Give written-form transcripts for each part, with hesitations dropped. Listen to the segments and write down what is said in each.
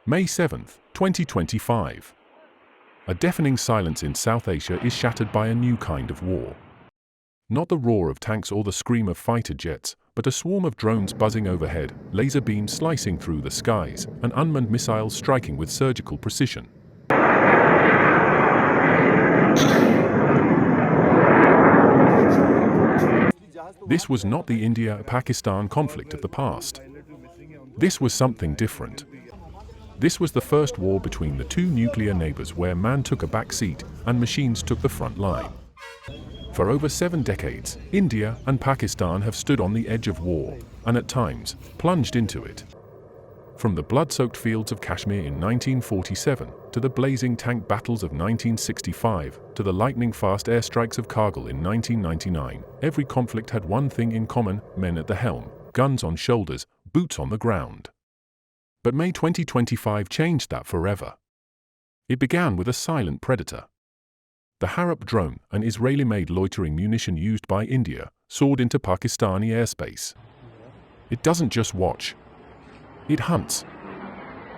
May 7, 2025. A deafening silence in South Asia is shattered by a new kind of war. Not the roar of tanks or the scream of fighter jets, but a swarm of drones buzzing overhead, laser beams slicing through the skies, and unmanned missiles striking with surgical precision. This was not the India-Pakistan conflict of the past. This was something different. This was the first war between the two nuclear neighbors where man took a back seat and machines took the front line. For over 7 decades, India and Pakistan have stood on the edge of war, and at times, plunged into it. From the blood-soaked fields of Kashmir in 1947, to the blazing tank battles of 1965, to the lightning-fast airstrikes of Kargil in 1999, every conflict had one thing in common: men at the helm, guns on shoulders, boots on the ground. But May 2025 changed that forever. It began with a silent predator. The Harap drone, an Israeli-made loitering munition used by India, soared into Pakistani airspace. It doesn't just watch. It hunts,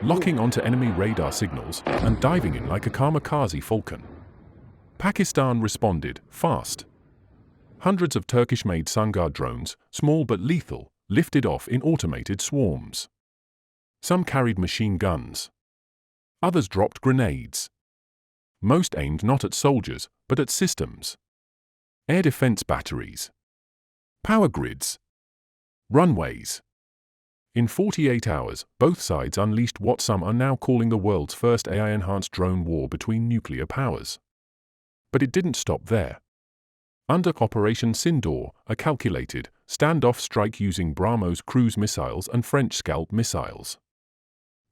locking onto enemy radar signals and diving in like a kamikaze falcon. Pakistan responded fast. Hundreds of Turkish-made Sungar drones, small but lethal, lifted off in automated swarms. Some carried machine guns. Others dropped grenades. Most aimed not at soldiers, but at systems. Air defense batteries, power grids, runways. In 48 hours, both sides unleashed what some are now calling the world's first AI-enhanced drone war between nuclear powers. But it didn't stop there. Under Operation Sindoor, a calculated, standoff strike using BrahMos cruise missiles and French Scalp missiles.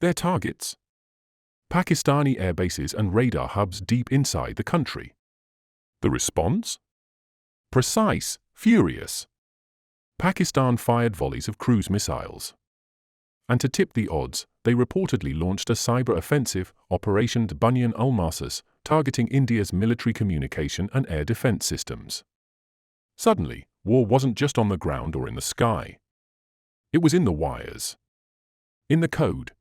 Their targets? Pakistani airbases and radar hubs deep inside the country. The response? Precise, furious. Pakistan fired volleys of cruise missiles. And to tip the odds, they reportedly launched a cyber offensive, Operation Bunyan-ul-Marsus, targeting India's military communication and air defense systems. Suddenly, war wasn't just on the ground or in the sky. It was in the wires. In the code.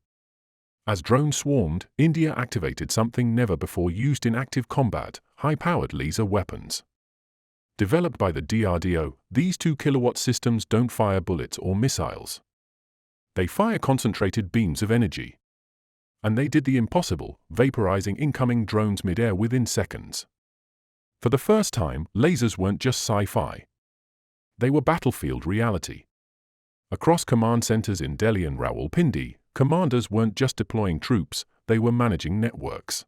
As drones swarmed, India activated something never before used in active combat: high-powered laser weapons. Developed by the DRDO, these 2-kilowatt systems don't fire bullets or missiles. They fire concentrated beams of energy. And they did the impossible, vaporizing incoming drones mid-air within seconds. For the first time, lasers weren't just sci-fi. They were battlefield reality. Across command centers in Delhi and Rawalpindi, commanders weren't just deploying troops, they were managing networks.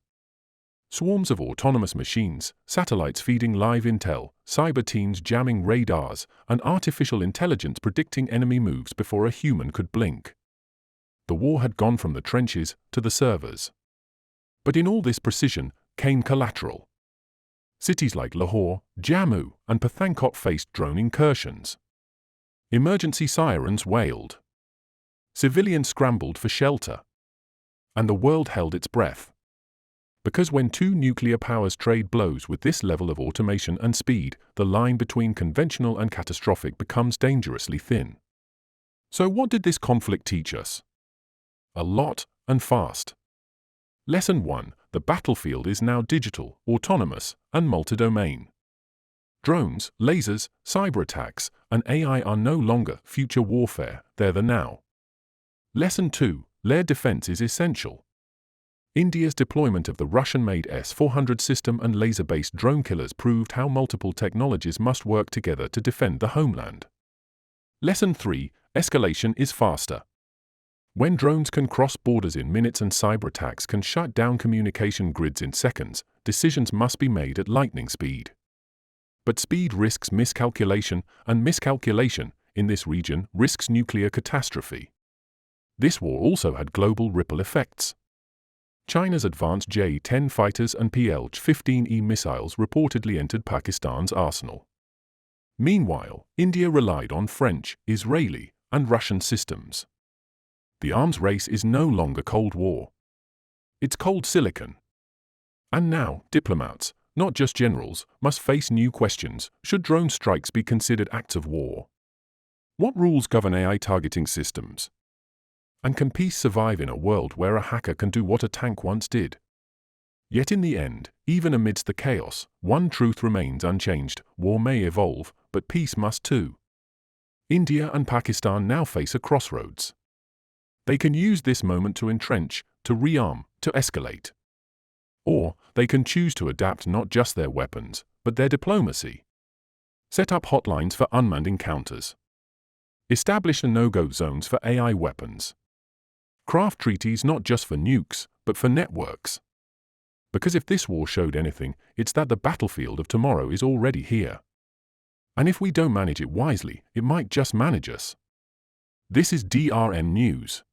Swarms of autonomous machines, satellites feeding live intel, cyber teams jamming radars, and artificial intelligence predicting enemy moves before a human could blink. The war had gone from the trenches to the servers. But in all this precision came collateral. Cities like Lahore, Jammu, and Pathankot faced drone incursions. Emergency sirens wailed. Civilians scrambled for shelter. And the world held its breath. Because when two nuclear powers trade blows with this level of automation and speed, the line between conventional and catastrophic becomes dangerously thin. So what did this conflict teach us? A lot, and fast. Lesson 1: the battlefield is now digital, autonomous, and multi-domain. Drones, lasers, cyberattacks, and AI are no longer future warfare, they're the now. Lesson 2: layer defense is essential. India's deployment of the Russian-made S-400 system and laser-based drone killers proved how multiple technologies must work together to defend the homeland. Lesson 3: escalation is faster. When drones can cross borders in minutes and cyberattacks can shut down communication grids in seconds, decisions must be made at lightning speed. But speed risks miscalculation, and miscalculation, in this region, risks nuclear catastrophe. This war also had global ripple effects. China's advanced J-10 fighters and PL-15E missiles reportedly entered Pakistan's arsenal. Meanwhile, India relied on French, Israeli, and Russian systems. The arms race is no longer Cold War. It's cold silicon. And now, diplomats, not just generals, must face new questions. Should drone strikes be considered acts of war? What rules govern AI targeting systems? And can peace survive in a world where a hacker can do what a tank once did? Yet in the end, even amidst the chaos, one truth remains unchanged: war may evolve, but peace must too. India and Pakistan now face a crossroads. They can use this moment to entrench, to rearm, to escalate. Or they can choose to adapt not just their weapons, but their diplomacy. Set up hotlines for unmanned encounters. Establish no-go zones for AI weapons. Craft treaties not just for nukes, but for networks. Because if this war showed anything, it's that the battlefield of tomorrow is already here. And if we don't manage it wisely, it might just manage us. This is DRN News.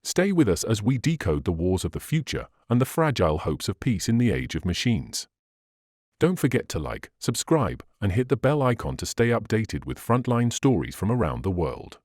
Stay with us as we decode the wars of the future and the fragile hopes of peace in the age of machines. Don't forget to like, subscribe, and hit the bell icon to stay updated with frontline stories from around the world.